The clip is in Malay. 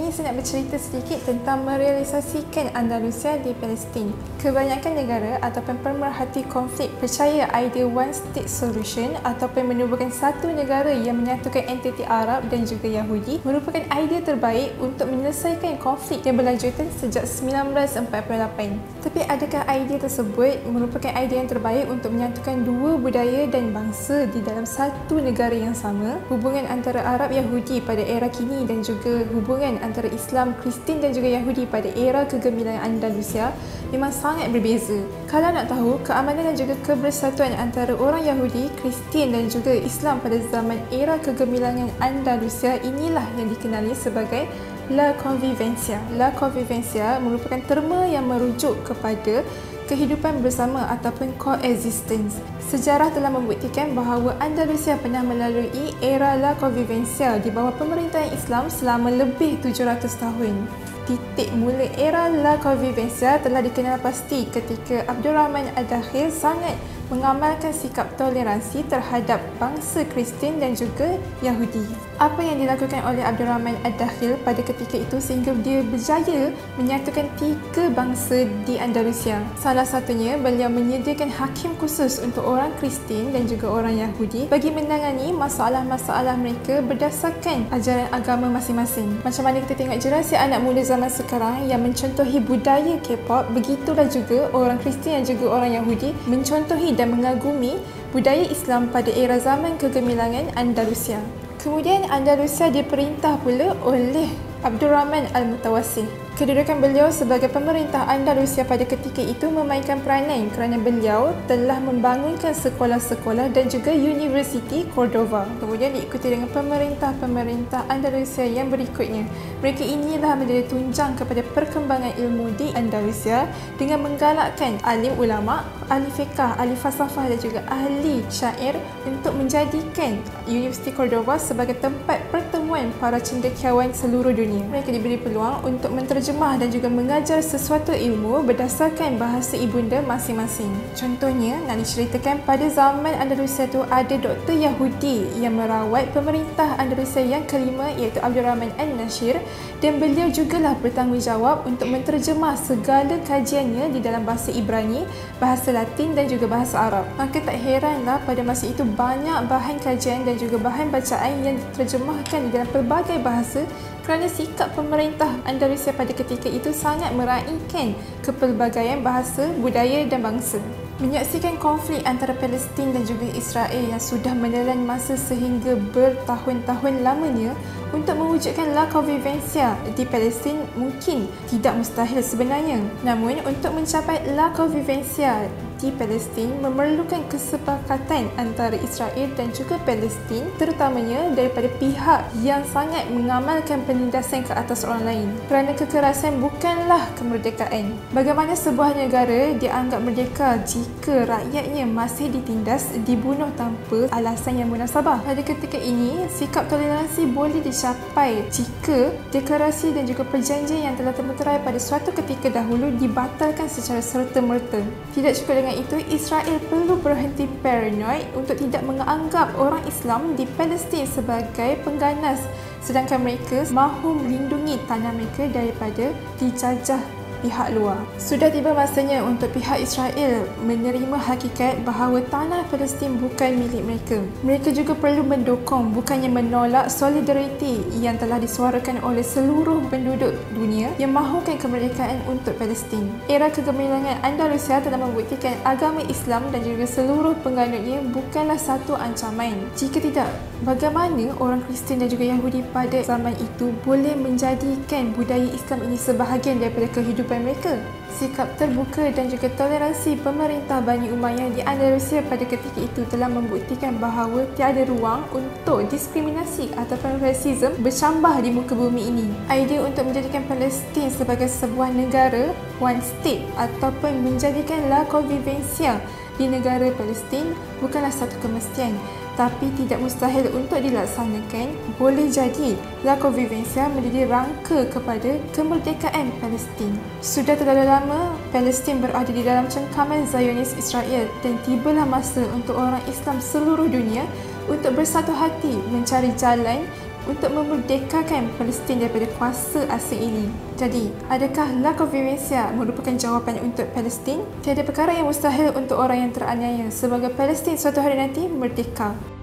ini saya nak bercerita sedikit tentang merealisasikan Andalusia di Palestin. Kebanyakan negara ataupun pemerhati konflik percaya idea one state solution ataupun menubuhkan satu negara yang menyatukan entiti Arab dan juga Yahudi merupakan idea terbaik untuk menyelesaikan konflik yang berlanjutan sejak 1948. Tapi adakah idea tersebut merupakan idea yang terbaik untuk menyatukan dua budaya dan bangsa di dalam satu negara yang sama? Hubungan antara Arab Yahudi pada era kini dan juga hubungan antara Islam, Kristian dan juga Yahudi pada era kegemilangan Andalusia memang sangat berbeza. Kalau nak tahu keamanan dan juga kebersatuan antara orang Yahudi, Kristian dan juga Islam pada zaman era kegemilangan Andalusia, inilah yang dikenali sebagai La Convivencia. La Convivencia merupakan terma yang merujuk kepada kehidupan bersama ataupun coexistence. Sejarah telah membuktikan bahawa Andalusia pernah melalui era La Convivencia di bawah pemerintahan Islam selama lebih 700 tahun. Titik mula era La Convivencia telah dikenal pasti ketika Abdul Rahman Ad-Dakhil sangat mengamalkan sikap toleransi terhadap bangsa Kristian dan juga Yahudi. Apa yang dilakukan oleh Abdul Rahman Ad-Dakhil pada ketika itu sehingga dia berjaya menyatukan tiga bangsa di Andalusia. Salah satunya, beliau menyediakan hakim khusus untuk orang Kristian dan juga orang Yahudi bagi menangani masalah-masalah mereka berdasarkan ajaran agama masing-masing. Macam mana kita tengok generasi anak muda zaman sekarang yang mencontohi budaya K-pop, begitulah juga orang Kristian dan juga orang Yahudi mencontohi dan mengagumi budaya Islam pada era zaman kegemilangan Andalusia. Kemudian Andalusia diperintah pula oleh Abdul Rahman Al-Mutawassih. Kedudukan beliau sebagai pemerintah Andalusia pada ketika itu memainkan peranan kerana beliau telah membangunkan sekolah-sekolah dan juga Universiti Cordova. Kemudian diikuti dengan pemerintah-pemerintah Andalusia yang berikutnya. Mereka inilah menjadi tunjang kepada perkembangan ilmu di Andalusia dengan menggalakkan alim ulama, ahli fiqah, ahli falsafah dan juga ahli syair untuk menjadikan Universiti Cordova sebagai tempat pertemuan para cendekiawan seluruh dunia. Mereka diberi peluang untuk menterjemah dan juga mengajar sesuatu ilmu berdasarkan bahasa ibunda masing-masing. Contohnya, nak diceritakan pada zaman Andalusia tu ada doktor Yahudi yang merawat pemerintah Andalusia yang kelima iaitu Abdul Rahman An-Nashir, dan beliau jugalah bertanggungjawab untuk menterjemah segala kajiannya di dalam bahasa Ibrani, bahasa Latin dan juga bahasa Arab. Maka tak heranlah pada masa itu banyak bahan kajian dan juga bahan bacaan yang diterjemahkan di dalam pelbagai bahasa kerana sikap pemerintah Andalusia pada ketika itu sangat meraihkan kepelbagaian bahasa, budaya dan bangsa. Menyaksikan konflik antara Palestin dan juga Israel yang sudah menelan masa sehingga bertahun-tahun lamanya untuk mewujudkan La Convivencia di Palestin mungkin tidak mustahil sebenarnya. Namun untuk mencapai La Convivencia di Palestin memerlukan kesepakatan antara Israel dan juga Palestin, terutamanya daripada pihak yang sangat mengamalkan penindasan ke atas orang lain. Kerana kekerasan bukanlah kemerdekaan. Bagaimana sebuah negara dianggap merdeka jika rakyatnya masih ditindas, dibunuh tanpa alasan yang munasabah? Pada ketika ini, sikap toleransi boleh dicapai jika deklarasi dan juga perjanjian yang telah termeterai pada suatu ketika dahulu dibatalkan secara serta-merta. Tidak cukup dengan itu, Israel perlu berhenti paranoid untuk tidak menganggap orang Islam di Palestin sebagai pengganas, sedangkan mereka mahu melindungi tanah mereka daripada dijajah pihak luar. Sudah tiba masanya untuk pihak Israel menerima hakikat bahawa tanah Palestin bukan milik mereka. Mereka juga perlu mendukung, bukannya menolak solidariti yang telah disuarakan oleh seluruh penduduk dunia yang mahukan kemerdekaan untuk Palestin. Era kegemilangan Andalusia telah membuktikan agama Islam dan juga seluruh penganutnya bukanlah satu ancaman. Jika tidak, bagaimana orang Kristian dan juga Yahudi pada zaman itu boleh menjadikan budaya Islam ini sebahagian daripada kehidupan mereka? Sikap terbuka dan juga toleransi pemerintah Bani Umayyah di Andalusia pada ketika itu telah membuktikan bahawa tiada ruang untuk diskriminasi ataupun rasisme bercambah di muka bumi ini. Idea untuk menjadikan Palestin sebagai sebuah negara one state ataupun menjadikan La Convivencia di negara Palestin bukanlah satu kemestian, tapi tidak mustahil untuk dilaksanakan. Boleh jadi La Convivencia menjadi rangka kepada kemerdekaan Palestin. Sudah terlalu lama Palestin berada di dalam cengkaman Zionis Israel dan tibalah masa untuk orang Islam seluruh dunia untuk bersatu hati mencari jalan untuk memerdekakan Palestin daripada kuasa asing ini. Jadi, adakah La Convivencia merupakan jawapan untuk Palestin? Tiada perkara yang mustahil untuk orang yang teraniaya semoga Palestin suatu hari nanti merdeka.